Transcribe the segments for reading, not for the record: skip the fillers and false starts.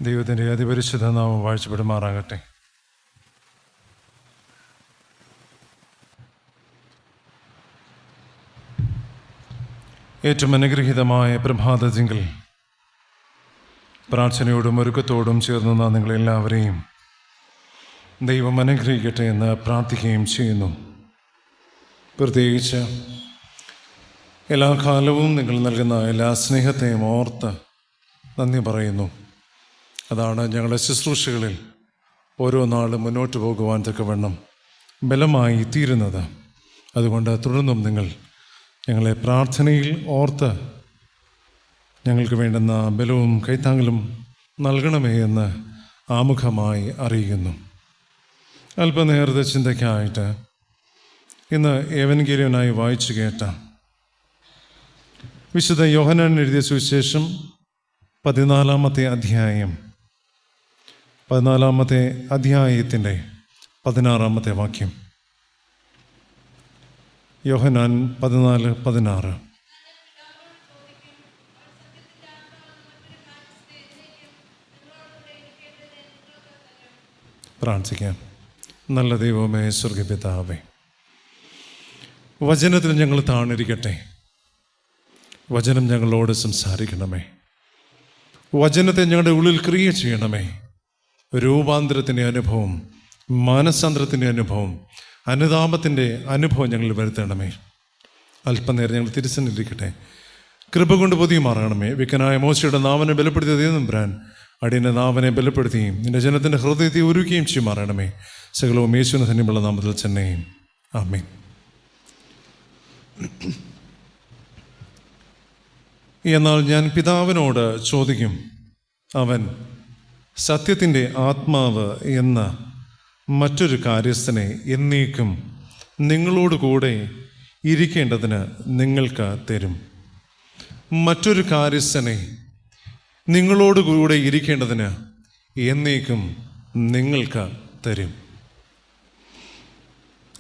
ദൈവത്തിൻ്റെ അതിപരിശുദ്ധ നാമം വാഴ്ചപ്പെടുമാറാകട്ടെ. ഏറ്റവും അനുഗ്രഹീതമായ പ്രഭാതത്തിങ്കിൽ പ്രാർത്ഥനയോടും ഒരുക്കത്തോടും ചേർന്ന നിങ്ങളെല്ലാവരെയും ദൈവം അനുഗ്രഹിക്കട്ടെ എന്ന് പ്രാർത്ഥിക്കുകയും ചെയ്യുന്നു. പ്രത്യേകിച്ച് എല്ലാ കാലവും നിങ്ങൾ നൽകുന്ന എല്ലാ സ്നേഹത്തെയും ഓർത്ത് നന്ദി പറയുന്നു. അതാണ് ഞങ്ങളുടെ ശുശ്രൂഷകളിൽ ഓരോ നാളും മുന്നോട്ട് പോകുവാൻ തക്കവണ്ണം ബലമായി തീരുന്നത്. അതുകൊണ്ട് തുടർന്നും നിങ്ങൾ ഞങ്ങളെ പ്രാർത്ഥനയിൽ ഓർത്ത് ഞങ്ങൾക്ക് വേണ്ടുന്ന ബലവും കൈത്താങ്ങലും നൽകണമേ എന്ന് ആമുഖമായി അറിയിക്കുന്നു. അല്പനേരത്തെ ചിന്തയ്ക്കായിട്ട് ഇന്ന് എവൻഗേലിയനായി വായിച്ചു കേട്ട വിശുദ്ധ യോഹന്നാൻ എഴുതിയ സുവിശേഷം 14-ാമത്തെ അധ്യായം 14-ാമത്തെ അധ്യായത്തിൻ്റെ 16-ാമത്തെ വാക്യം. യോഹന്നാൻ 14:16. പ്രാർത്ഥിക്കാം. നല്ല ദൈവമേ, സ്വർഗ്ഗപിതാവേ, വചനത്തിൽ ഞങ്ങൾ താണിരിക്കട്ടെ. വചനം ഞങ്ങളോട് സംസാരിക്കണമേ. വചനത്തെ ഞങ്ങളുടെ ഉള്ളിൽ ക്രിയ ചെയ്യണമേ. രൂപാന്തരത്തിൻ്റെ അനുഭവം, മാനസാന്തരത്തിൻ്റെ അനുഭവം, അനുതാപത്തിൻ്റെ അനുഭവം ഞങ്ങൾ വരുത്തണമേ. അല്പനേരം ഞങ്ങൾ തിരിച്ചെന്നിരിക്കട്ടെ. കൃപ കൊണ്ട് പൊതിയുമാറണമേ. വിക്കനായ മോശയുടെ നാവനെ ബലപ്പെടുത്തിയ തമ്പുരാൻ അടിയൻ്റെ നാവനെ ബലപ്പെടുത്തുകയും നിന്റെ ജനത്തിൻ്റെ ഹൃദയത്തെ ഒരുക്കുകയും ചെയ്യുമാറണമേ. സകലവും യേശുവിന് ധന്യമുള്ള നാമത്തിൽ തന്നെ ആമേൻ. എന്നാൽ ഞാൻ പിതാവിനോട് ചോദിക്കും, അവൻ സത്യത്തിൻ്റെ ആത്മാവ് എന്ന മറ്റൊരു കാര്യസ്ഥനെ എന്നേക്കും നിങ്ങളോട് കൂടെ ഇരിക്കേണ്ടതിന് നിങ്ങൾക്ക് തരും. മറ്റൊരു കാര്യസ്ഥനെ നിങ്ങളോട് കൂടെ ഇരിക്കേണ്ടതിന് എന്നേക്കും നിങ്ങൾക്ക് തരും.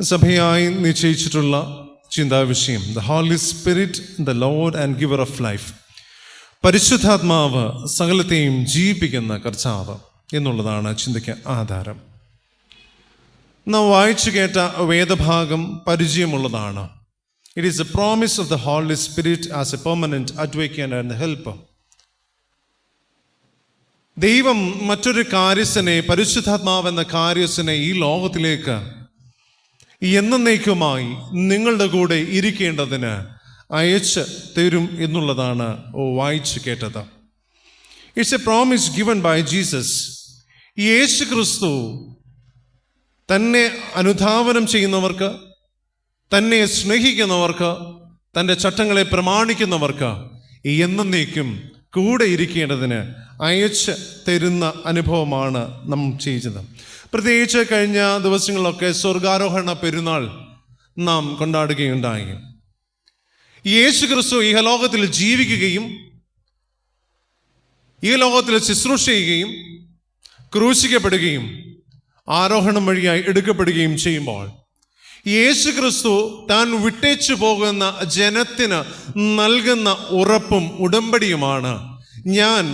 സഭയായി നിശ്ചയിച്ചിട്ടുള്ള ചിന്താവിഷയം the holy spirit, the lord and giver of life. പരിശുദ്ധാത്മാവ് സകലത്തെയും ജീവിപ്പിക്കുന്ന കർത്താവ് എന്നുള്ളതാണ് ചിന്തയ്ക്ക് ആധാരം. നാം വായിച്ചു കേട്ട വേദഭാഗം പരിചയമുള്ളതാണ്. It is a promise of the holy Spirit as a permanent advocate and helper. ദൈവം മറ്റൊരു കാര്യസ്ഥനെ, പരിശുദ്ധാത്മാവ് എന്ന കാര്യസ്ഥനെ ഈ ലോകത്തിലേക്ക് എന്നേക്കുമായി നിങ്ങളുടെ കൂടെ ഇരിക്കേണ്ടതിന് അയച്ച് തരും എന്നുള്ളതാണ് വായിച്ചു കേട്ടത്. It's a promise given by Jesus. യേശു ക്രിസ്തു തന്നെ അനുധാവനം ചെയ്യുന്നവർക്ക്, തന്നെ സ്നേഹിക്കുന്നവർക്ക്, തൻ്റെ ചട്ടങ്ങളെ പ്രമാണിക്കുന്നവർക്ക് എന്നേക്കും കൂടെ ഇരിക്കേണ്ടതിന് അയച്ച് തരുന്ന അനുഭവമാണ് നാം ചെയ്തത്. പ്രത്യേകിച്ച് കഴിഞ്ഞ ദിവസങ്ങളിലൊക്കെ സ്വർഗാരോഹണ പെരുന്നാൾ നാം കൊണ്ടാടുകയുണ്ടായി. യേശു ക്രിസ്തു ഇഹലോകത്തിൽ ജീവിക്കുകയും ഈ ലോകത്തിൽ ശുശ്രൂഷ ചെയ്യുകയും ക്രൂശിക്കപ്പെടുകയും ആരോഹണം വഴിയായി എടുക്കപ്പെടുകയും ചെയ്യുമ്പോൾ യേശു ക്രിസ്തു താൻ വിട്ടേച്ചു പോകുന്ന ജനത്തിന് നൽകുന്ന ഉറപ്പും ഉടമ്പടിയുമാണ്, ഞാൻ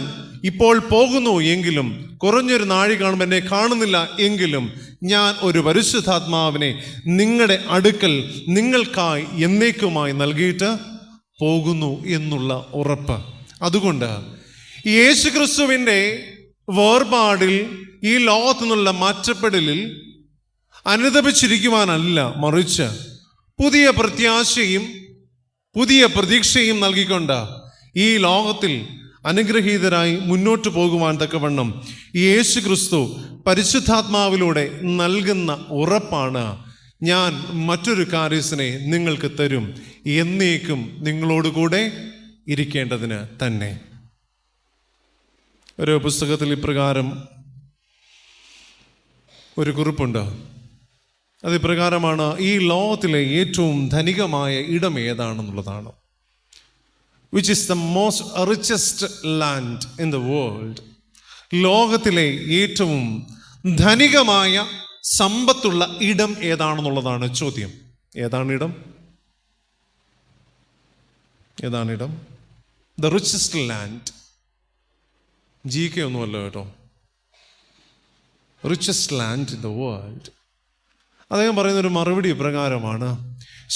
ഇപ്പോൾ പോകുന്നു എങ്കിലും കുറഞ്ഞൊരു നാഴി കാണും എന്നെ കാണുന്നില്ല എങ്കിലും ഞാൻ ഒരു പരിശുദ്ധാത്മാവിനെ നിങ്ങളുടെ അടുക്കൽ നിങ്ങൾക്കായി എന്നേക്കുമായി നൽകിയിട്ട് പോകുന്നു എന്നുള്ള ഉറപ്പ്. അതുകൊണ്ട് യേശു ക്രിസ്തുവിൻ്റെ വേർപാടിൽ, ഈ ലോകത്തു നിന്നുള്ള മാറ്റപ്പെടലിൽ അനുതപിച്ചിരിക്കുവാനല്ല, മറിച്ച് പുതിയ പ്രത്യാശയും പുതിയ പ്രതീക്ഷയും നൽകിക്കൊണ്ട് ഈ ലോകത്തിൽ അനുഗ്രഹീതരായി മുന്നോട്ട് പോകുവാൻ തക്കവണ്ണം യേശു ക്രിസ്തു പരിശുദ്ധാത്മാവിലൂടെ നൽകുന്ന ഉറപ്പാണ്, ഞാൻ മറ്റൊരു കാര്യസ്ഥനെ നിങ്ങൾക്ക് തരും, എന്നേക്കും നിങ്ങളോടുകൂടെ ഇരിക്കേണ്ടതിന് തന്നെ. ഒരു പുസ്തകത്തിൽ ഇപ്രകാരം ഒരു കുറിപ്പുണ്ട്. അതിപ്രകാരമാണ്, ഈ ലോകത്തിലെ ഏറ്റവും ധനികമായ ഇടം ഏതാണെന്നുള്ളതാണ്. Which is the most richest land in the world. ലോകത്തിലെ ഏറ്റവും ധനികമായ സമ്പത്തുള്ള ഇടം ഏതാണെന്നുള്ളതാണ് ചോദ്യം. ഏതാണിടം? The richest land. GK ഒന്നുമല്ല കേട്ടോ. Richest land in the world. അദ്ദേഹം പറയുന്നൊരു മറുപടി ഇപ്രകാരമാണ്: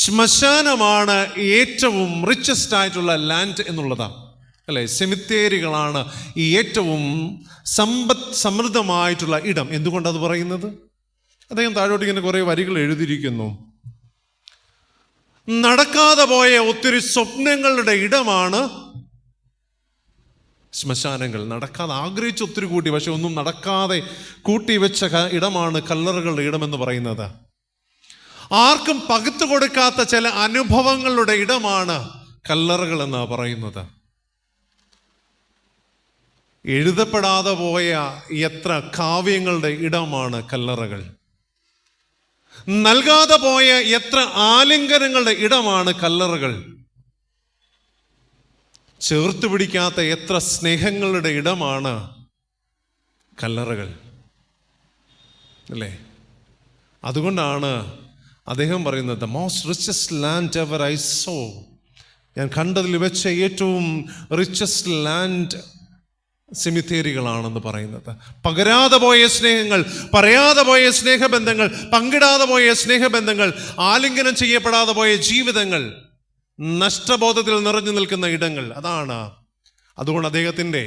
ശ്മശാനമാണ് ഏറ്റവും റിച്ചസ്റ്റ് ആയിട്ടുള്ള ലാൻഡ് എന്നുള്ളതാണ്, അല്ലേ? സെമിത്തേരികളാണ് ഈ ഏറ്റവും സമൃദ്ധമായിട്ടുള്ള ഇടം. എന്തുകൊണ്ടത് പറയുന്നത്? അദ്ദേഹം താഴോട്ട് ഇങ്ങനെ കുറേ വരികൾ എഴുതിയിരിക്കുന്നു. നടക്കാതെ പോയ ഒത്തിരി സ്വപ്നങ്ങളുടെ ഇടമാണ് ശ്മശാനങ്ങൾ. നടക്കാതെ ആഗ്രഹിച്ച് ഒത്തിരി കൂട്ടി, പക്ഷെ ഒന്നും നടക്കാതെ കൂട്ടിവെച്ച ഇടമാണ് കല്ലറകളുടെ ഇടമെന്ന് പറയുന്നത്. ആർക്കും പകുത്തു കൊടുക്കാത്ത ചില അനുഭവങ്ങളുടെ ഇടമാണ് കല്ലറകൾ എന്ന് പറയുന്നത്. എഴുതപ്പെടാതെ പോയ എത്ര കാവ്യങ്ങളുടെ ഇടമാണ് കല്ലറകൾ. നൽകാതെ പോയ എത്ര ആലിംഗനങ്ങളുടെ ഇടമാണ് കല്ലറകൾ. ചേർത്ത് പിടിക്കാത്ത എത്ര സ്നേഹങ്ങളുടെ ഇടമാണ് കല്ലറകൾ, അല്ലേ? അതുകൊണ്ടാണ് അദ്ദേഹം പറയുന്നത്, the most richest land ever I so, ഞാൻ കണ്ടതിൽ വെച്ച ഏറ്റവും റിച്ചസ്റ്റ് ലാൻഡ് സെമിത്തേരികളാണെന്ന് പറയുന്നത്. പകരാതെ പോയ സ്നേഹങ്ങൾ, പറയാതെ പോയ സ്നേഹബന്ധങ്ങൾ, പങ്കിടാതെ പോയ സ്നേഹബന്ധങ്ങൾ, ആലിംഗനം ചെയ്യപ്പെടാതെ പോയ ജീവിതങ്ങൾ, നഷ്ടബോധത്തിൽ നിറഞ്ഞു നിൽക്കുന്ന ഇടങ്ങൾ, അതാണ്. അതുകൊണ്ട് അദ്ദേഹത്തിൻ്റെ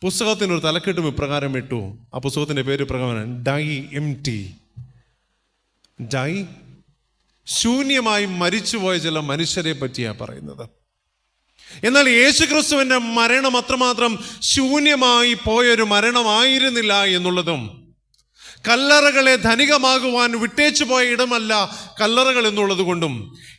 പുസ്തകത്തിനൊരു തലക്കെട്ടും ഇപ്രകാരം ഇട്ടു. ആ പുസ്തകത്തിൻ്റെ പേര് പ്രകാരം ഡൈ എംപ്റ്റി. ഡൈ, ശൂന്യമായി മരിച്ചുപോയ ചില മനുഷ്യരെ പറ്റിയാണ് പറയുന്നത്. എന്നാൽ യേശുക്രിസ്തുവിൻ്റെ മരണം അത്രമാത്രം ശൂന്യമായി പോയൊരു മരണമായിരുന്നില്ല എന്നുള്ളതും, കല്ലറകളെ ധനികമാകുവാൻ വിട്ടേച്ചു പോയ ഇടമല്ല കല്ലറകൾ എന്നുള്ളത് കൊണ്ടും,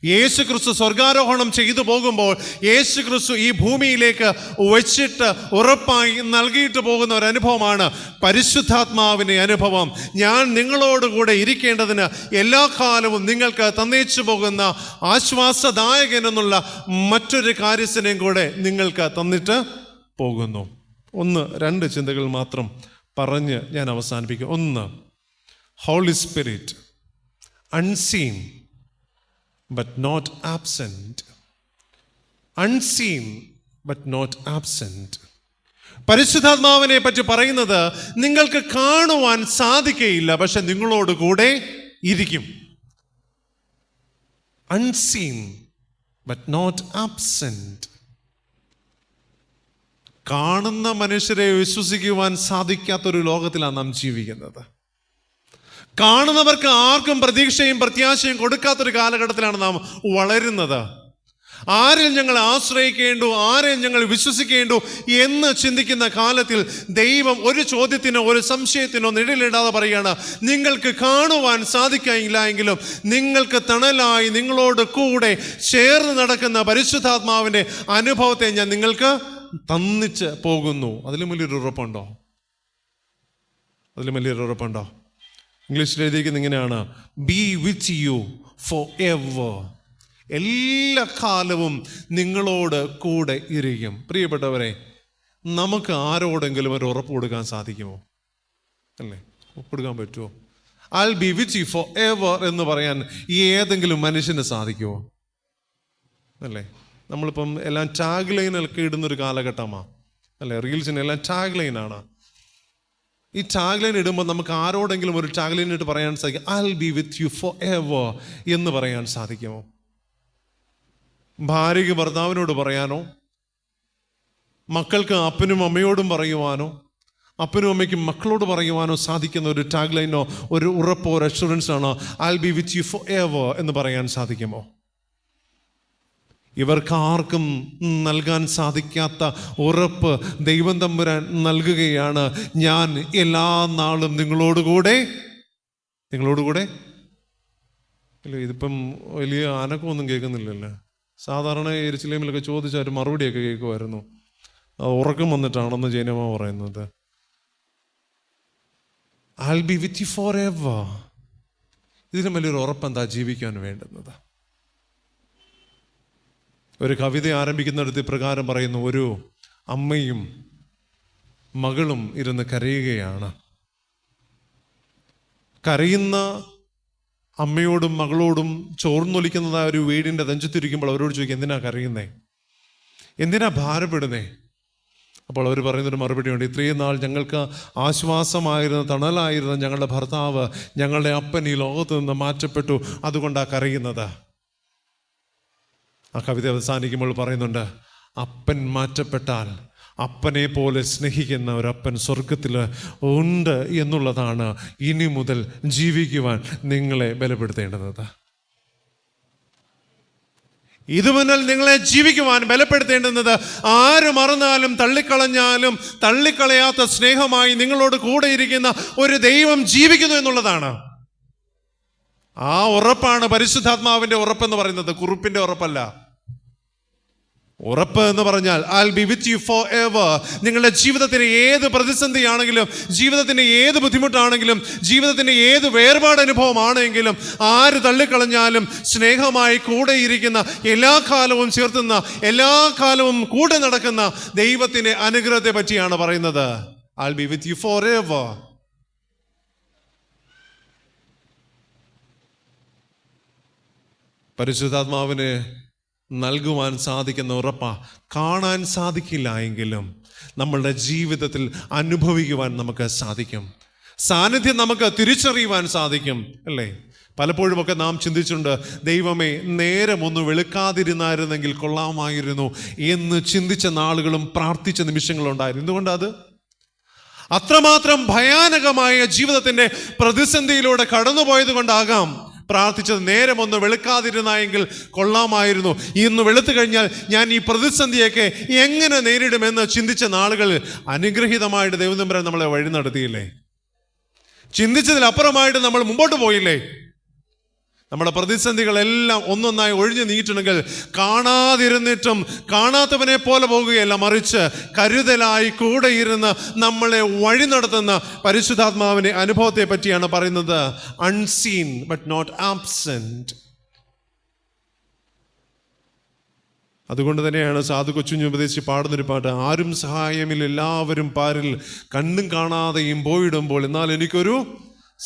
യേശുക്രിസ്തു സ്വർഗാരോഹണം ചെയ്തു പോകുമ്പോൾ യേശുക്രിസ്തു ഈ ഭൂമിയിലേക്ക് വെച്ചിട്ട് ഉറപ്പായി നൽകിയിട്ട് പോകുന്ന ഒരു അനുഭവമാണ് പരിശുദ്ധാത്മാവിൻ്റെ അനുഭവം. ഞാൻ നിങ്ങളോടുകൂടെ ഇരിക്കേണ്ടതിന് എല്ലാ കാലവും നിങ്ങൾക്ക് തന്നേച്ചു പോകുന്ന ആശ്വാസദായകൻ എന്നുള്ള മറ്റൊരു കാര്യത്തിനെയും കൂടെ നിങ്ങൾക്ക് തന്നിട്ട് പോകുന്നു. രണ്ട് ചിന്തകൾ മാത്രം പറഞ്ഞ് ഞാൻ അവസാനിപ്പിക്കും. ഒന്ന്, holy spirit, unseen but not absent. Unseen but not absent. പരിശുദ്ധാത്മാവിനെ പറ്റി പറയുന്നത് നിങ്ങൾക്ക് കാണുവാൻ സാധിക്കയില്ല, പക്ഷെ നിങ്ങളോട് കൂടെ ഇരിക്കും. Unseen but not absent. കാണുന്ന മനുഷ്യരെ വിശ്വസിക്കുവാൻ സാധിക്കാത്തൊരു ലോകത്തിലാണ് നാം ജീവിക്കുന്നത്. കാണുന്നവർക്ക് ആർക്കും പ്രതീക്ഷയും പ്രത്യാശയും കൊടുക്കാത്തൊരു കാലഘട്ടത്തിലാണ് നാം വളരുന്നത്. ആരെയും ഞങ്ങൾ ആശ്രയിക്കേണ്ടു, ആരെയും ഞങ്ങൾ വിശ്വസിക്കേണ്ടു എന്ന് ചിന്തിക്കുന്ന കാലത്തിൽ ദൈവം ഒരു ചോദ്യത്തിനോ ഒരു സംശയത്തിനോ നിഴലിടാതെ പറയുകയാണ്, നിങ്ങൾക്ക് കാണുവാൻ സാധിക്കില്ല എങ്കിലും നിങ്ങൾക്ക് തണലായി നിങ്ങളോട് കൂടെ ചേർന്ന് നടക്കുന്ന പരിശുദ്ധാത്മാവിൻ്റെ അനുഭവത്തെ ഞാൻ നിങ്ങൾക്ക് തന്നിച്ച് പോകുന്നു. അതിലും വലിയൊരു ഉറപ്പുണ്ടോ? അതിലും വലിയൊരു ഉറപ്പുണ്ടോ? ഇംഗ്ലീഷിൽ എഴുതിയിരിക്കുന്നത് ഇങ്ങനെയാണ്, B with you for ever. എല്ലാ കാലവും നിങ്ങളോട് കൂടെ ഇരിക്കും. പ്രിയപ്പെട്ടവരെ, നമുക്ക് ആരോടെങ്കിലും ഒരു ഉറപ്പ് കൊടുക്കാൻ സാധിക്കുമോ? അല്ലേ, കൊടുക്കാൻ പറ്റുമോ? I will be with you for ever എന്ന് പറയാൻ ഏതെങ്കിലും മനുഷ്യന് സാധിക്കുമോ? അല്ലേ, നമ്മളിപ്പം എല്ലാം ടാഗ് ലൈനൊക്കെ ഇടുന്നൊരു കാലഘട്ടമാണ്, അല്ലേ? റീൽസിന് എല്ലാം ടാഗ് ലൈനാണ്. ഈ ടാഗ് ലൈൻ ഇടുമ്പോൾ നമുക്ക് ആരോടെങ്കിലും ഒരു ടാഗ് ലൈൻ ഇട്ട് പറയാൻ സാധിക്കും, I will be with you for ever എന്ന് പറയാൻ സാധിക്കുമോ? ഭാര്യയ്ക്ക് ഭർത്താവിനോട് പറയാനോ, മക്കൾക്ക് അപ്പനും അമ്മയോടും പറയുവാനോ, അപ്പനും അമ്മയ്ക്കും മക്കളോട് പറയുവാനോ സാധിക്കുന്ന ഒരു ടാഗ് ലൈനോ ഒരു ഉറപ്പോ ഒരു അഷുറൻസ് ആണോ I will be with you for ever എന്ന് പറയാൻ സാധിക്കുമോ? ഇവർക്കാർക്കും നൽകാൻ സാധിക്കാത്ത ഉറപ്പ് ദൈവം തമ്പുരാൻ നൽകുകയാണ്. ഞാൻ എല്ലാ നാളും നിങ്ങളോടുകൂടെ. ഇല്ല, ഇതിപ്പം വലിയ അനക്കമൊന്നും കേൾക്കുന്നില്ലല്ലേ. സാധാരണ യെരുശലേമിലൊക്കെ ചോദിച്ചാൽ ഒരു മറുപടിയൊക്കെ കേൾക്കുമായിരുന്നു. ഉറക്കം വന്നിട്ടാണെന്ന് ജൈനമ്മ പറയുന്നത്. I will be with you for ever. ഇതിനും വലിയൊരു ഉറപ്പെന്താ ജീവിക്കാൻ വേണ്ടുന്നത്? ഒരു കവിത ആരംഭിക്കുന്നിടത്ത് പ്രകാരം പറയുന്നു, ഒരു അമ്മയും മകളും ഇരുന്ന് കരയുകയാണ്. കരയുന്ന അമ്മയോടും മകളോടും ചോർന്നൊലിക്കുന്നതായ ഒരു വീടിൻ്റെ നെഞ്ചത്തിരിക്കുമ്പോൾ അവരോട് ചോദിക്കും, എന്തിനാ കരയുന്നേ, എന്തിനാ ഭാരപ്പെടുന്നേ? അപ്പോൾ അവർ പറയുന്നൊരു മറുപടിയുണ്ട്, ഇത്രയും നാൾ ഞങ്ങൾക്ക് ആശ്വാസമായിരുന്ന, തണലായിരുന്ന ഞങ്ങളുടെ ഭർത്താവ്, ഞങ്ങളുടെ അപ്പൻ ഈ ലോകത്ത് നിന്ന് മാറ്റപ്പെട്ടു, അതുകൊണ്ടാണ് കരയുന്നത്. ആ കവിത അവസാനിക്കുമ്പോൾ പറയുന്നുണ്ട്, അപ്പൻ മാറ്റപ്പെട്ടാൽ അപ്പനെ പോലെ സ്നേഹിക്കുന്ന ഒരപ്പൻ സ്വർഗത്തിൽ ഉണ്ട് എന്നുള്ളതാണ് ഇനി മുതൽ ജീവിക്കുവാൻ നിങ്ങളെ ബലപ്പെടുത്തേണ്ടുന്നത്. ഇതുമുതൽ നിങ്ങളെ ജീവിക്കുവാൻ ബലപ്പെടുത്തേണ്ടുന്നത് ആര് മറന്നാലും തള്ളിക്കളഞ്ഞാലും തള്ളിക്കളയാത്ത സ്നേഹമായി നിങ്ങളോട് കൂടെ ഇരിക്കുന്ന ഒരു ദൈവം ജീവിക്കുന്നു എന്നുള്ളതാണ്. ആ ഉറപ്പാണ് പരിശുദ്ധാത്മാവിന്റെ ഉറപ്പെന്ന് പറയുന്നത്, കുറുപ്പിന്റെ ഉറപ്പല്ല. ഉറപ്പ് എന്ന് പറഞ്ഞാൽ I'll be with you forever. നിങ്ങളുടെ ജീവിതത്തിന് ഏത് പ്രതിസന്ധിയാണെങ്കിലും, ജീവിതത്തിന് ഏത് ബുദ്ധിമുട്ടാണെങ്കിലും, ജീവിതത്തിന് ഏത് വേർപാട് അനുഭവമാണെങ്കിലും, ആര് തള്ളിക്കളഞ്ഞാലും സ്നേഹമായി കൂടെ ഇരിക്കുന്ന, എല്ലാ കാലവും ചേർത്തുന്ന, എല്ലാ കാലവും കൂടെ നടക്കുന്ന ദൈവത്തിന്റെ അനുഗ്രഹത്തെ പറ്റിയാണ് പറയുന്നത്. I'll be with you forever. പരിശുദ്ധാത്മാവിന് നൽകുവാൻ സാധിക്കുന്ന ഉറപ്പാ. കാണാൻ സാധിക്കില്ല എങ്കിലും നമ്മളുടെ ജീവിതത്തിൽ അനുഭവിക്കുവാൻ നമുക്ക് സാധിക്കും. സാന്നിധ്യം നമുക്ക് തിരിച്ചറിയുവാൻ സാധിക്കും, അല്ലേ? പലപ്പോഴുമൊക്കെ നാം ചിന്തിച്ചിട്ടുണ്ട്, ദൈവമേ നേരം ഒന്ന് വെളുക്കാതിരുന്നായിരുന്നെങ്കിൽ കൊള്ളാമായിരുന്നു എന്ന് ചിന്തിച്ച നാളുകളും പ്രാർത്ഥിച്ച നിമിഷങ്ങളുണ്ടായിരുന്നു. എന്തുകൊണ്ടത്? അത്രമാത്രം ഭയാനകമായ ജീവിതത്തിന്റെ പ്രതിസന്ധിയിലൂടെ കടന്നുപോയത് കൊണ്ടാകാം പ്രാർത്ഥിച്ചത്, നേരം ഒന്ന് വെളുക്കാതിരുന്നായെങ്കിൽ കൊള്ളാമായിരുന്നു, ഇന്ന് വെളുത്തു കഴിഞ്ഞാൽ ഞാൻ ഈ പ്രതിസന്ധിയൊക്കെ എങ്ങനെ നേരിടുമെന്ന് ചിന്തിച്ച നാളുകൾ അനുഗ്രഹീതമായിട്ട് ദൈവതമ്പുരാൻ നമ്മളെ വഴി നടത്തിയില്ലേ? ചിന്തിച്ചതിലപ്പുറമായിട്ട് നമ്മൾ മുമ്പോട്ട് പോയില്ലേ? നമ്മുടെ പ്രതിസന്ധികളെല്ലാം ഒന്നൊന്നായി ഒഴിഞ്ഞു നീങ്ങിയിട്ടുണ്ടെങ്കിൽ കാണാതിരുന്നിട്ടും കാണാത്തവനെ പോലെ പോകുകയല്ല, മറിച്ച് കരുതലായി കൂടെ ഇരുന്ന് നമ്മളെ വഴി നടത്തുന്ന പരിശുദ്ധാത്മാവിന്റെ അനുഭവത്തെ പറ്റിയാണ് പറയുന്നത്. Unseen but not absent. അതുകൊണ്ട് തന്നെയാണ് സാധു കൊച്ചുഞ്ഞ് ഉപദേശിച്ച് പാടുന്നൊരു പാട്ട്, ആരും സഹായമില്ല എല്ലാവരും പാരിൽ, കണ്ണും കാണാതെയും പോയിടുമ്പോൾ എന്നാൽ എനിക്കൊരു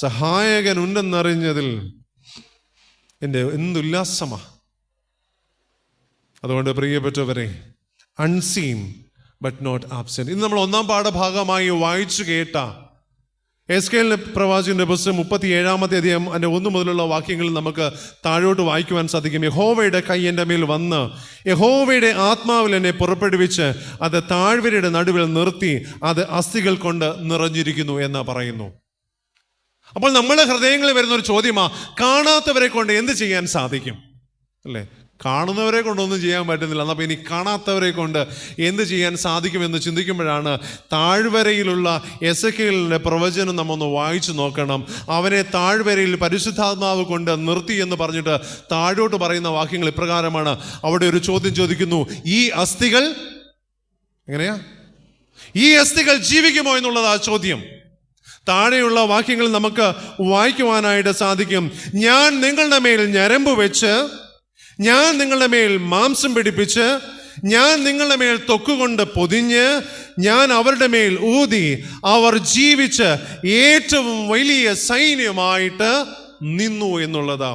സഹായകൻ ഉണ്ടെന്നറിഞ്ഞതിൽ എൻ്റെ എന്തുല്ലാസമാ. അതുകൊണ്ട് പ്രിയപ്പെട്ടവരെ, അൺസീൻ ബട്ട് നോട്ട് ആബ്സെന്റ്. ഇന്ന് നമ്മൾ ഒന്നാം പാഠഭാഗമായി വായിച്ചു കേട്ട എസ്കേൽ പ്രവാചകന്റെ പുസ്തകം 37-ാമത്തെ അധ്യായം അതിൻ്റെ 1 മുതലുള്ള വാക്യങ്ങളിൽ നമുക്ക് താഴോട്ട് വായിക്കുവാൻ സാധിക്കും. യഹോവയുടെ കൈ എൻ്റെ മേൽ വന്ന് യഹോവയുടെ ആത്മാവിൽ എന്നെ പുറപ്പെടുവിച്ച് അത് താഴ്വരയുടെ നടുവിൽ നിർത്തി, അത് അസ്ഥികൾ കൊണ്ട് നിറഞ്ഞിരിക്കുന്നു എന്ന് പറയുന്നു. അപ്പോൾ നമ്മുടെ ഹൃദയങ്ങളിൽ വരുന്ന ഒരു ചോദ്യമാ, കാണാത്തവരെ കൊണ്ട് എന്ത് ചെയ്യാൻ സാധിക്കും, അല്ലേ? കാണുന്നവരെ കൊണ്ടൊന്നും ചെയ്യാൻ പറ്റുന്നില്ല, അപ്പോൾ ഇനി കാണാത്തവരെ കൊണ്ട് എന്ത് ചെയ്യാൻ സാധിക്കുമെന്ന് ചിന്തിക്കുമ്പോഴാണ് താഴ്വരയിലുള്ള എസെക്കിയേലിന്റെ പ്രവചനം നമ്മൊന്ന് വായിച്ചു നോക്കണം. അവനെ താഴ്വരയിൽ പരിശുദ്ധാത്മാവ് കൊണ്ട് നിർത്തി എന്ന് പറഞ്ഞിട്ട് താഴോട്ട് പറയുന്ന വാക്യങ്ങൾ ഇപ്രകാരമാണ്. അവിടെ ഒരു ചോദ്യം ചോദിക്കുന്നു, ഈ അസ്ഥികൾ എങ്ങനെയാ, ഈ അസ്ഥികൾ ജീവിക്കുമോ എന്നുള്ളത് ആ ചോദ്യം. താഴെയുള്ള വാക്യങ്ങൾ നമുക്ക് വായിക്കുവാനായിട്ട് സാധിക്കും. ഞാൻ നിങ്ങളുടെ മേൽ ഞരമ്പ് വെച്ച്, ഞാൻ നിങ്ങളുടെ മേൽ മാംസം പിടിപ്പിച്ച്, ഞാൻ നിങ്ങളുടെ മേൽ തൊക്കുകൊണ്ട് പൊതിഞ്ഞ്, ഞാൻ അവരുടെ മേൽ ഊതി, അവർ ജീവിച്ച് ഏറ്റവും വലിയ സൈന്യമായിട്ട് നിന്നു എന്നുള്ളതാ.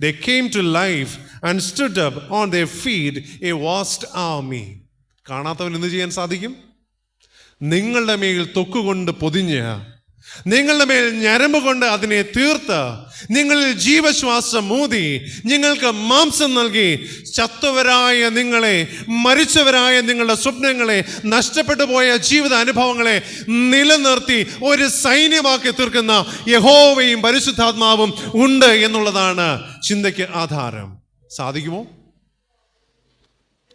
They came to life and stood up on their feet, a vast army. കാണാത്തവൻ എന്ത് ചെയ്യാൻ സാധിക്കും? നിങ്ങളുടെ മേൽ തൊക്കുകൊണ്ട് പൊതിഞ്ഞ്, നിങ്ങളുടെ മേൽ ഞരമ്പ് കൊണ്ട് അതിനെ തീർത്ത്, നിങ്ങളിൽ ജീവശ്വാസം ഊതി, നിങ്ങൾക്ക് മാംസം നൽകി, ചത്തവരായ നിങ്ങളെ, മരിച്ചവരായ നിങ്ങളുടെ സ്വപ്നങ്ങളെ, നഷ്ടപ്പെട്ടു പോയ ജീവിത അനുഭവങ്ങളെ നിലനിർത്തി ഒരു സൈന്യമാക്കി തീർക്കുന്ന യഹോവയും പരിശുദ്ധാത്മാവും ഉണ്ട് എന്നുള്ളതാണ് ചിന്തയ്ക്ക് ആധാരം. സാധിക്കുമോ?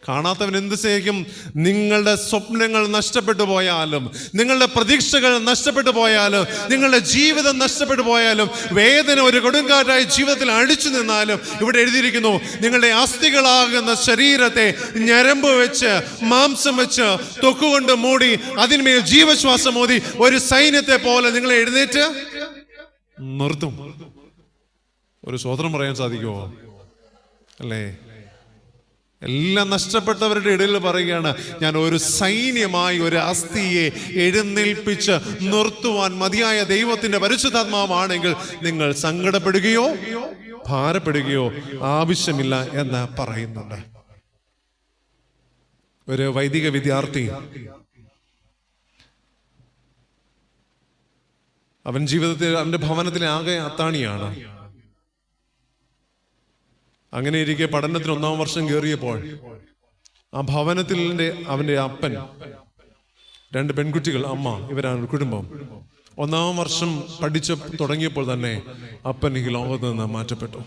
കാണാത്തവൻ എന്ത് ചെയ്യും? നിങ്ങളുടെ സ്വപ്നങ്ങൾ നഷ്ടപ്പെട്ടു പോയാലും, നിങ്ങളുടെ പ്രതീക്ഷകൾ നഷ്ടപ്പെട്ടു പോയാലും, നിങ്ങളുടെ ജീവിതം നഷ്ടപ്പെട്ടു പോയാലും, വേദന ഒരു കൊടുങ്കാറ്റായി ജീവിതത്തിൽ അടിച്ചു നിന്നാലും, ഇവിടെ എഴുതിയിരിക്കുന്നു, നിങ്ങളുടെ അസ്ഥികളാകുന്ന ശരീരത്തെ ഞരമ്പ് വെച്ച്, മാംസം വെച്ച്, തൊക്കുകൊണ്ട് മൂടി, അതിന്മേൽ ജീവശ്വാസം മോദി ഒരു സൈന്യത്തെ പോലെ നിങ്ങളെ എഴുന്നേറ്റ് നിർത്തും. ഒരു സ്വതന്ത്രം പറയാൻ സാധിക്കുമോ? അല്ലേ? എല്ലാം നഷ്ടപ്പെട്ടവരുടെ ഇടയിൽ പറയുകയാണ്, ഞാൻ ഒരു സൈന്യമായി ഒരു അസ്ഥിയെ എഴുന്നേൽപ്പിച്ച് നിർത്തുവാൻ മതിയായ ദൈവത്തിന്റെ പരിശുദ്ധാത്മാവാണെങ്കിൽ നിങ്ങൾ സങ്കടപ്പെടുകയോ ഭാരപ്പെടുകയോ ആവശ്യമില്ല എന്ന് പറയുന്നുണ്ട്. ഒരു വൈദിക വിദ്യാർത്ഥി അവൻ ജീവിതത്തിൽ അവൻ്റെ ഭവനത്തിലെ ആകെ അത്താണിയാണ്. അങ്ങനെ ഇരിക്കെ പഠനത്തിന് 1-ാം വർഷം കയറിയപ്പോൾ ആ ഭവനത്തിൽ അവൻ്റെ അപ്പൻ, 2 പെൺകുട്ടികൾ, അമ്മ, ഇവരാണ് കുടുംബം. 1-ാം വർഷം പഠിച്ചു തുടങ്ങിയപ്പോൾ തന്നെ അപ്പൻ ഈ ലോകത്ത് നിന്ന് മാറ്റപ്പെട്ടു.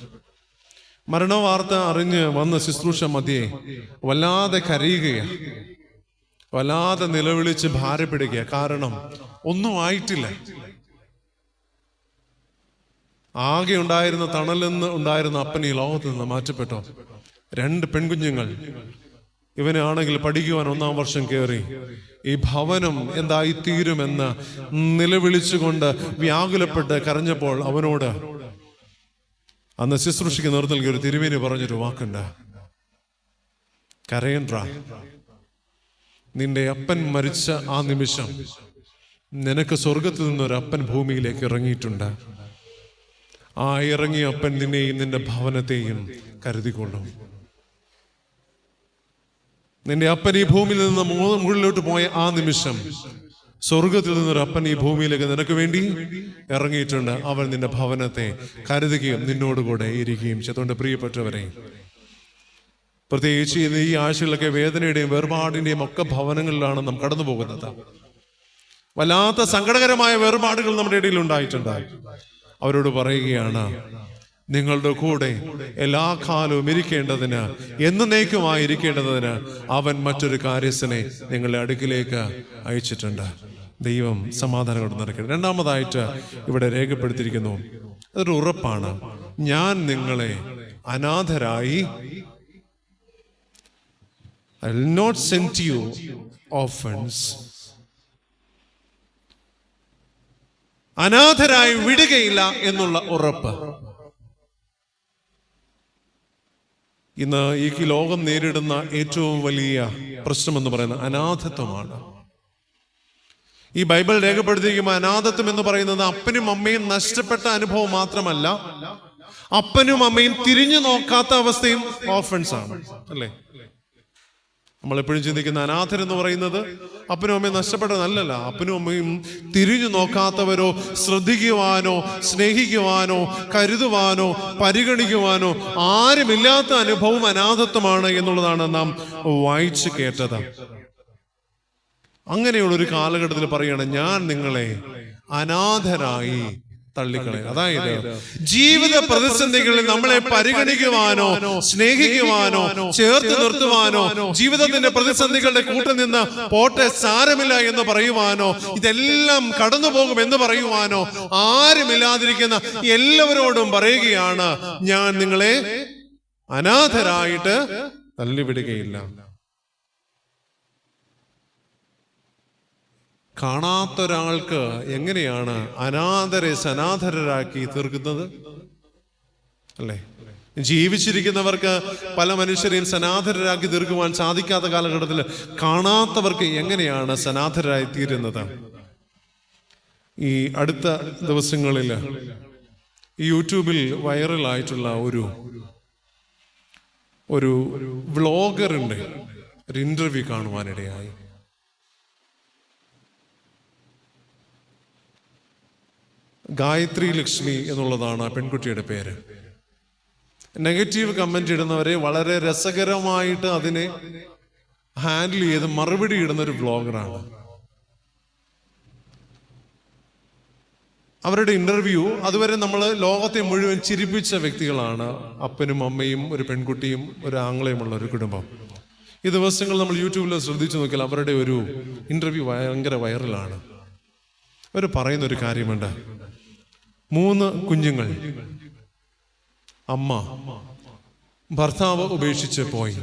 മരണവാർത്ത അറിഞ്ഞ് വന്ന ശുശ്രൂഷ മധ്യേ വല്ലാതെ കരയുകയാണ്, വല്ലാതെ നിലവിളിച്ച് ഭാരപ്പെടുക. കാരണം ഒന്നും ആയിട്ടില്ല. ആകെ ഉണ്ടായിരുന്ന തണലെന്ന് ഉണ്ടായിരുന്ന അപ്പൻ ഈ ലോകത്ത് നിന്ന് മാറ്റപ്പെട്ടു. 2 പെൺകുഞ്ഞുങ്ങൾ. ഇവനാണെങ്കിൽ പഠിക്കുവാൻ 1-ാം വർഷം കയറി. ഈ ഭവനം എന്തായിത്തീരുമെന്ന് നിലവിളിച്ചുകൊണ്ട് വ്യാകുലപ്പെട്ട് കരഞ്ഞപ്പോൾ അവനോട് അന്ന് ശുശ്രൂഷയ്ക്ക് നേതൃത്വം നൽകിയ ഒരു തിരുമേനി പറഞ്ഞൊരു വാക്കുണ്ട്: കരയണ്ട, നിന്റെ അപ്പൻ മരിച്ച ആ നിമിഷം നിനക്ക് സ്വർഗത്തിൽ നിന്നൊരു അപ്പൻ ഭൂമിയിലേക്ക് ഇറങ്ങിയിട്ടുണ്ട്. ആ ഇറങ്ങിയ അപ്പൻ നിന്നെയും നിന്റെ ഭവനത്തെയും കരുതിക്കൊള്ളും. നിന്റെ അപ്പൻ ഈ ഭൂമിയിൽ നിന്ന് മുകളിലോട്ട് പോയ ആ നിമിഷം സ്വർഗത്തിൽ നിന്നൊരു അപ്പൻ ഈ ഭൂമിയിലേക്ക് നിനക്ക് വേണ്ടി ഇറങ്ങിയിട്ടുണ്ട്. അവൻ നിന്റെ ഭവനത്തെ കരുതുകയും നിന്നോടുകൂടെ ഇരിക്കുകയും ചെയ്തുകൊണ്ട് പ്രിയപ്പെട്ടവരെ, പ്രത്യേകിച്ച് ഈ ആഴ്ചകളിലൊക്കെ വേദനയുടെയും വേർപാടിന്റെയും ഒക്കെ ഭവനങ്ങളിലാണ് നാം കടന്നു പോകുന്നത്. വല്ലാത്ത സങ്കടകരമായ വേർപാടുകൾ നമ്മുടെ ഇടയിൽ ഉണ്ടായിട്ടുണ്ട്. അവരോട് പറയുകയാണ്, നിങ്ങളുടെ കൂടെ എല്ലാ കാലവും ഇരിക്കേണ്ടതിന്, എന്നേക്കുമായിരിക്കേണ്ടതിന് അവൻ മറ്റൊരു കാര്യസ്ഥനെ നിങ്ങളുടെ അടുക്കിലേക്ക് അയച്ചിട്ടുണ്ട്. ദൈവം സമാധാനം കൊണ്ട് നിറയ്ക്കട്ടെ. 2-മതായിട്ട് ഇവിടെ രേഖപ്പെടുത്തിയിരിക്കുന്നു, അതൊരു ഉറപ്പാണ്. ഞാൻ നിങ്ങളെ അനാഥരായി I will not send you orphans. അനാഥരായി വിടുകയില്ല എന്നുള്ള ഉറപ്പ്. ഇന്ന് ഈ ലോകം നേരിടുന്ന ഏറ്റവും വലിയ പ്രശ്നമെന്ന് പറയുന്നത് അനാഥത്വമാണ്. ഈ ബൈബിൾ രേഖപ്പെടുത്തിയിരിക്കുമ്പോൾ അനാഥത്വം എന്ന് പറയുന്നത് അപ്പനും അമ്മയും നഷ്ടപ്പെട്ട അനുഭവം മാത്രമല്ല, അപ്പനും അമ്മയും തിരിഞ്ഞു നോക്കാത്ത അവസ്ഥയും ഓർഫൻസ് ആണ്, അല്ലേ? നമ്മളെപ്പോഴും ചിന്തിക്കുന്ന അനാഥരെന്ന് പറയുന്നത് അപ്പനും അമ്മയും നഷ്ടപ്പെട്ടതല്ലല്ല. അപ്പനും അമ്മയും തിരിഞ്ഞു നോക്കാത്തവരോ ശ്രദ്ധിക്കുവാനോ സ്നേഹിക്കുവാനോ കരുതുവാനോ പരിഗണിക്കുവാനോ ആരുമില്ലാത്ത അനുഭവം അനാഥത്വമാണ് എന്നുള്ളതാണ് നാം വായിച്ചു കേട്ടത്. അങ്ങനെയുള്ളൊരു കാലഘട്ടത്തിൽ പറയുകയാണ്, ഞാൻ നിങ്ങളെ അനാഥരായി തള്ളിക്കളയും. അതായത് ജീവിത പ്രതിസന്ധികളിൽ നമ്മളെ പരിഗണിക്കുവാനോ സ്നേഹിക്കുവാനോ ചേർത്ത് നിർത്തുവാനോ ജീവിതത്തിന്റെ പ്രതിസന്ധികളുടെ കൂട്ടിൽ നിന്ന് പോട്ടെ സാരമില്ല എന്ന് പറയുവാനോ ഇതെല്ലാം കടന്നു പോകും എന്ന് പറയുവാനോ ആരുമില്ലാതിരിക്കുന്ന എല്ലാവരോടും പറയുകയാണ്, ഞാൻ നിങ്ങളെ അനാഥരായിട്ട് തള്ളിവിടുകയില്ല. കാണാത്തൊരാൾക്ക് എങ്ങനെയാണ് അനാഥരെ സനാഥരാക്കി തീർക്കുന്നത്, അല്ലേ? ജീവിച്ചിരിക്കുന്നവർക്ക് പല മനുഷ്യരെയും സനാഥരാക്കി തീർക്കുവാൻ സാധിക്കാത്ത കാലഘട്ടത്തിൽ കാണാത്തവർക്ക് എങ്ങനെയാണ് സനാഥരായി തീരുന്നത്? ഈ അടുത്ത ദിവസങ്ങളിൽ യൂട്യൂബിൽ വൈറലായിട്ടുള്ള ഒരു വ്ളോഗറിന്റെ ഒരു ഇന്റർവ്യൂ കാണുവാനിടയായി. ഗായത്രി ലക്ഷ്മി എന്നുള്ളതാണ് ആ പെൺകുട്ടിയുടെ പേര്. നെഗറ്റീവ് കമന്റ് ഇടുന്നവരെ വളരെ രസകരമായിട്ട് അതിനെ ഹാൻഡിൽ ചെയ്ത് മറുപടി ഇടുന്ന ഒരു വ്ളോഗറാണ്. അവരുടെ ഇന്റർവ്യൂ അതുവരെ നമ്മൾ ലോകത്തെ മുഴുവൻ ചിരിപ്പിച്ച വ്യക്തികളാണ്. അപ്പനും അമ്മയും ഒരു പെൺകുട്ടിയും ഒരു ആങ്ങളെയുമുള്ള ഒരു കുടുംബം. ഈ ദിവസങ്ങൾ നമ്മൾ യൂട്യൂബിൽ ശ്രദ്ധിച്ചു നോക്കിയാൽ അവരുടെ ഒരു ഇന്റർവ്യൂ ഭയങ്കര വൈറലാണ്. അവർ പറയുന്നൊരു കാര്യമുണ്ട്, 3 കുഞ്ഞുങ്ങൾ, അമ്മ, ഭർത്താവ് ഉപേക്ഷിച്ച് പോയി.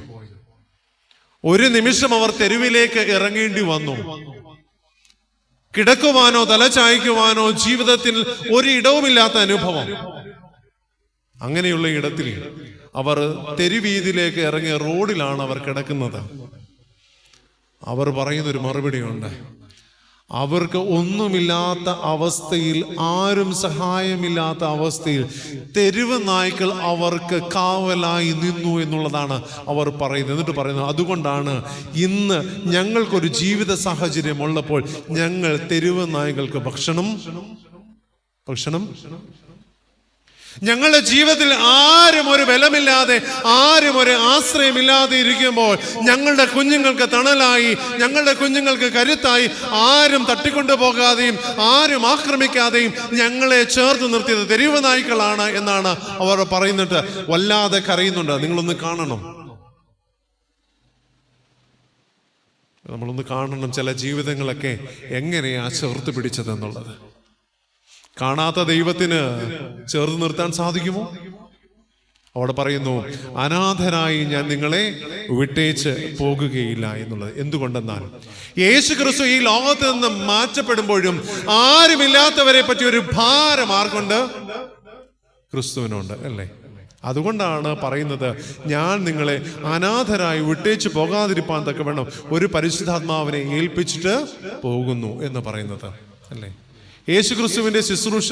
ഒരു നിമിഷം അവർ തെരുവിലേക്ക് ഇറങ്ങേണ്ടി വന്നു. കിടക്കുവാനോ തല ചായ്ക്കുവാനോ ജീവിതത്തിൽ ഒരിടവുമില്ലാത്ത അനുഭവം. അങ്ങനെയുള്ള ഇടത്തിൽ അവർ തെരുവീതിയിലേക്ക് ഇറങ്ങിയ റോഡിലാണ് അവർ കിടക്കുന്നത്. അവർ പറയുന്നൊരു മറുപടിയുണ്ട്, അവർക്ക് ഒന്നുമില്ലാത്ത അവസ്ഥയിൽ, ആരും സഹായമില്ലാത്ത അവസ്ഥയിൽ തെരുവ് നായ്ക്കൾ അവർക്ക് കാവലായി നിന്നു എന്നുള്ളതാണ് അവർ പറയുന്നത്. എന്നിട്ട് പറയുന്നത്, അതുകൊണ്ടാണ് ഇന്ന് ഞങ്ങൾക്കൊരു ജീവിത സാഹചര്യം ഉള്ളപ്പോൾ ഞങ്ങൾ തെരുവ് നായ്ക്കൾക്ക് ഭക്ഷണം ഭക്ഷണം. ഞങ്ങളുടെ ജീവിതത്തിൽ ആരും ഒരു ബലമില്ലാതെ, ആരും ഒരു ആശ്രയമില്ലാതെ ഇരിക്കുമ്പോൾ ഞങ്ങളുടെ കുഞ്ഞുങ്ങൾക്ക് തണലായി, ഞങ്ങളുടെ കുഞ്ഞുങ്ങൾക്ക് കരുത്തായി, ആരും തട്ടിക്കൊണ്ടു പോകാതെയും ആരും ആക്രമിക്കാതെയും ഞങ്ങളെ ചേർത്ത് നിർത്തിയത് തെരുവ് നായ്ക്കളാണ് എന്നാണ് അവർ പറയുന്നിട്ട് വല്ലാതെ കരയുന്നുണ്ട്. നിങ്ങളൊന്ന് കാണണം, നമ്മളൊന്ന് കാണണം ചില ജീവിതങ്ങളൊക്കെ എങ്ങനെയാ ചേർത്ത് പിടിച്ചതെന്നുള്ളത്. കാണാത്ത ദൈവത്തിന് ചേർത്ത് നിർത്താൻ സാധിക്കുമോ? അവിടെ പറയുന്നു, അനാഥരായി ഞാൻ നിങ്ങളെ വിട്ടേച്ച് പോകുകയില്ല എന്നുള്ളത്. എന്തുകൊണ്ടെന്നാൽ യേശു ക്രിസ്തു ഈ ലോകത്ത് നിന്ന് മാറ്റപ്പെടുമ്പോഴും ആരുമില്ലാത്തവരെ പറ്റി ഒരു ഭാരം ആർക്കുണ്ട്? ക്രിസ്തുവിനുണ്ട്, അല്ലേ? അതുകൊണ്ടാണ് പറയുന്നത്, ഞാൻ നിങ്ങളെ അനാഥരായി വിട്ടേച്ച് പോകാതിരിപ്പാൻ തക്കവണ്ണം ഒരു പരിശുദ്ധാത്മാവിനെ ഏൽപ്പിച്ചിട്ട് പോകുന്നു എന്ന് പറയുന്നത്, അല്ലേ? യേശു ക്രിസ്തുവിന്റെ ശുശ്രൂഷ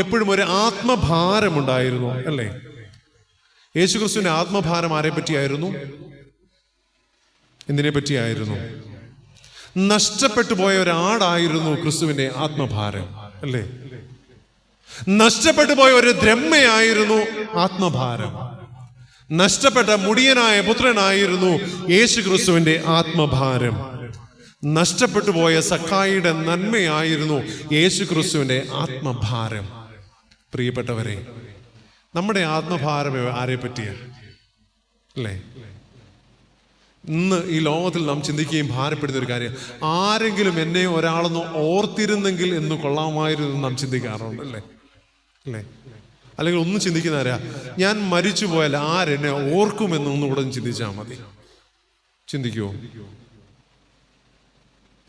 എപ്പോഴും ഒരു ആത്മഭാരമുണ്ടായിരുന്നു, അല്ലേ? യേശു ക്രിസ്തുവിന്റെ ആത്മഭാരം ആരെ പറ്റിയായിരുന്നു? എന്തിനെ പറ്റിയായിരുന്നു? നഷ്ടപ്പെട്ടു പോയ ഒരാടായിരുന്നു ക്രിസ്തുവിന്റെ ആത്മഭാരം, അല്ലേ? നഷ്ടപ്പെട്ടു പോയ ഒരു ദ്രഹ്മയായിരുന്നു ആത്മഭാരം. നഷ്ടപ്പെട്ട മുടിയനായ പുത്രനായിരുന്നു യേശു ക്രിസ്തുവിന്റെ ആത്മഭാരം. നഷ്ടപ്പെട്ടു പോയ സക്കായിയുടെ നന്മയായിരുന്നു യേശു ക്രിസ്തുവിന്റെ ആത്മഭാരം. പ്രിയപ്പെട്ടവരെ, നമ്മുടെ ആത്മഭാരം ആരെ പറ്റിയ, അല്ലേ? ഇന്ന് ഈ ലോകത്തിൽ നാം ചിന്തിക്കുകയും ഭാരപ്പെടുന്ന ഒരു കാര്യം, ആരെങ്കിലും എന്നെ ഒരാളൊന്ന് ഓർത്തിരുന്നെങ്കിൽ എന്ന് കൊള്ളാമായിരുന്നു നാം ചിന്തിക്കാറുണ്ട്, അല്ലേ? അല്ലേ? അല്ലെങ്കിൽ ഒന്നും ചിന്തിക്കുന്നവരാ, ഞാൻ മരിച്ചു പോയാൽ ആരെന്നെ ഓർക്കുമെന്നൊന്നുകൂടെ ചിന്തിച്ചാൽ മതി. ചിന്തിക്കുമോ?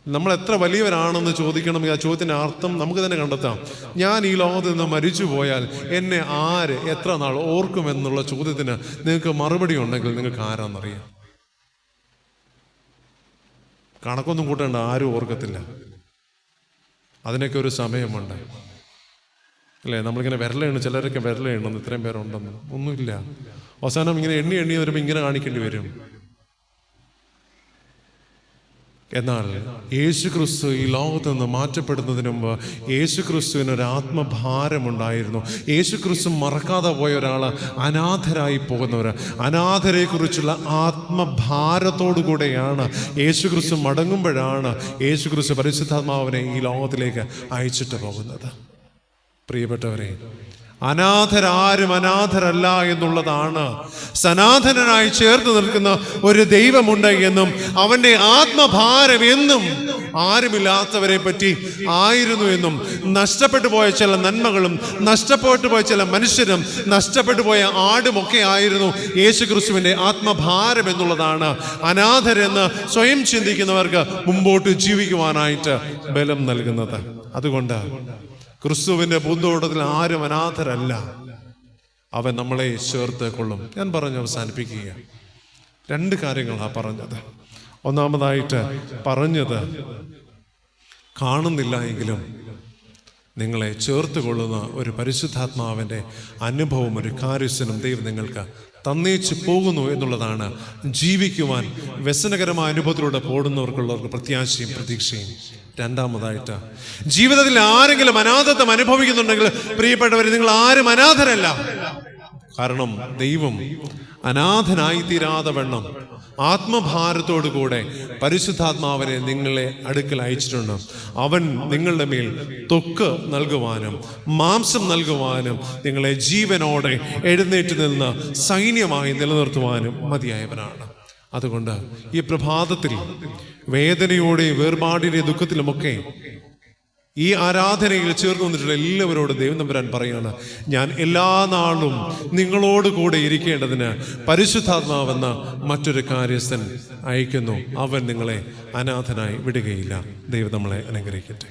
നമ്മൾ എത്ര വലിയവരാണെന്ന് ചോദിക്കണമെങ്കിൽ ആ ചോദ്യത്തിൻ്റെ അർത്ഥം നമുക്ക് തന്നെ കണ്ടെത്താം. ഞാൻ ഈ ലോകത്ത് നിന്ന് മരിച്ചു പോയാൽ എന്നെ ആര് എത്ര നാൾ ഓർക്കുമെന്നുള്ള ചോദ്യത്തിന് നിങ്ങൾക്ക് മറുപടി ഉണ്ടെങ്കിൽ നിങ്ങൾക്ക് ആരാന്നറിയാം. കണക്കൊന്നും കൂട്ടേണ്ട, ആരും ഓർക്കത്തില്ല. അതിനൊക്കെ ഒരു സമയമുണ്ട്, അല്ലേ? നമ്മളിങ്ങനെ വിരലെണ്ണ, ചിലരൊക്കെ വിരലെണ്ണെന്ന് ഇത്രയും പേരുണ്ടെന്ന് ഒന്നുമില്ല. അവസാനം ഇങ്ങനെ എണ്ണി വരുമ്പോൾ ഇങ്ങനെ കാണിക്കേണ്ടി വരും. എന്നാൽ യേശു ക്രിസ്തു ഈ ലോകത്ത് നിന്ന് മാറ്റപ്പെടുന്നതിന് മുമ്പ് യേശു ക്രിസ്തുവിന് ഒരു ആത്മഭാരമുണ്ടായിരുന്നു. യേശു ക്രിസ്തു മറക്കാതെ പോയ ഒരാൾ, അനാഥരായി പോകുന്നവർ, അനാഥരെ കുറിച്ചുള്ള ആത്മഭാരത്തോടു കൂടെയാണ് യേശു ക്രിസ്തു മടങ്ങുമ്പോഴാണ് യേശു ക്രിസ്തു പരിശുദ്ധാത്മാവിനെ ഈ ലോകത്തിലേക്ക് അയച്ചിട്ട് പോകുന്നത്. പ്രിയപ്പെട്ടവരെ, അനാഥരാരും അനാഥരല്ല എന്നുള്ളതാണ്. സനാതനനായി ചേർത്ത് നിൽക്കുന്ന ഒരു ദൈവമുണ്ട് എന്നും അവന്റെ ആത്മഭാരം എന്നും ആരുമില്ലാത്തവരെ പറ്റി ആയിരുന്നു എന്നും, നഷ്ടപ്പെട്ടു പോയ ചില നന്മകളും നഷ്ടപ്പെട്ടു പോയ ചില മനുഷ്യരും നഷ്ടപ്പെട്ടു പോയ ആടുമൊക്കെ ആയിരുന്നു യേശു ക്രിസ്തുവിന്റെ ആത്മഭാരം എന്നുള്ളതാണ്. അനാഥരെന്ന് സ്വയം ചിന്തിക്കുന്നവർക്ക് മുമ്പോട്ട് ജീവിക്കുവാനായിട്ട് ബലം നൽകുന്നത്. അതുകൊണ്ട് ക്രിസ്തുവിന്റെ പൂന്തോട്ടത്തിൽ ആരും അനാഥരല്ല, അവൻ നമ്മളെ ചേർത്ത് കൊള്ളും. ഞാൻ പറഞ്ഞ് അവസാനിപ്പിക്കുക. 2 കാര്യങ്ങളാണ് പറഞ്ഞത്. ഒന്നാമതായിട്ട് പറഞ്ഞത്, കാണുന്നില്ല എങ്കിലും നിങ്ങളെ ചേർത്ത് കൊള്ളുന്ന ഒരു പരിശുദ്ധാത്മാവിൻ്റെ അനുഭവം, ഒരു കാര്യസ്ഥനും ദൈവം നിങ്ങൾക്ക് തന്നേച്ച് പോകുന്നു എന്നുള്ളതാണ് ജീവിക്കുവാൻ വ്യസനകരമായ അനുഭവത്തിലൂടെ പോടുന്നവർക്കുള്ളവർക്ക് പ്രത്യാശയും പ്രതീക്ഷയും. രണ്ടാമതായിട്ട്, ജീവിതത്തിൽ ആരെങ്കിലും അനാഥത്വം അനുഭവിക്കുന്നുണ്ടെങ്കിൽ പ്രിയപ്പെട്ടവർ, നിങ്ങൾ ആരും അനാഥരല്ല. കാരണം ദൈവം അനാഥനായി തീരാതെ വണ്ണം ആത്മഭാരത്തോടു കൂടെ പരിശുദ്ധാത്മാവിനെ നിങ്ങളെ അടുക്കൽ അയച്ചിട്ടുണ്ട്. അവൻ നിങ്ങളുടെ മേൽ ത്വക്ക് നൽകുവാനും മാംസം നൽകുവാനും നിങ്ങളെ ജീവനോടെ എഴുന്നേറ്റ് നിന്ന് സൈന്യമായി നിലനിർത്തുവാനും മതിയായവനാണ്. അതുകൊണ്ട് ഈ പ്രഭാതത്തിൽ വേദനയോടെയും വേർപാടിന്റെ ദുഃഖത്തിലുമൊക്കെ ഈ ആരാധനയിൽ ചേർന്ന് വന്നിട്ടുള്ള എല്ലാവരോടും ദൈവം തമ്പുരാൻ പറയാണ്, ഞാൻ എല്ലാ നാളും നിങ്ങളോട് കൂടെ ഇരിക്കേണ്ടതിന് പരിശുദ്ധാത്മാവെന്ന മറ്റൊരു കാര്യസ്ഥൻ അയക്കുന്നു. അവൻ നിങ്ങളെ അനാഥനായി വിടുകയില്ല. ദൈവം നമ്മളെ അനുഗ്രഹിക്കട്ടെ.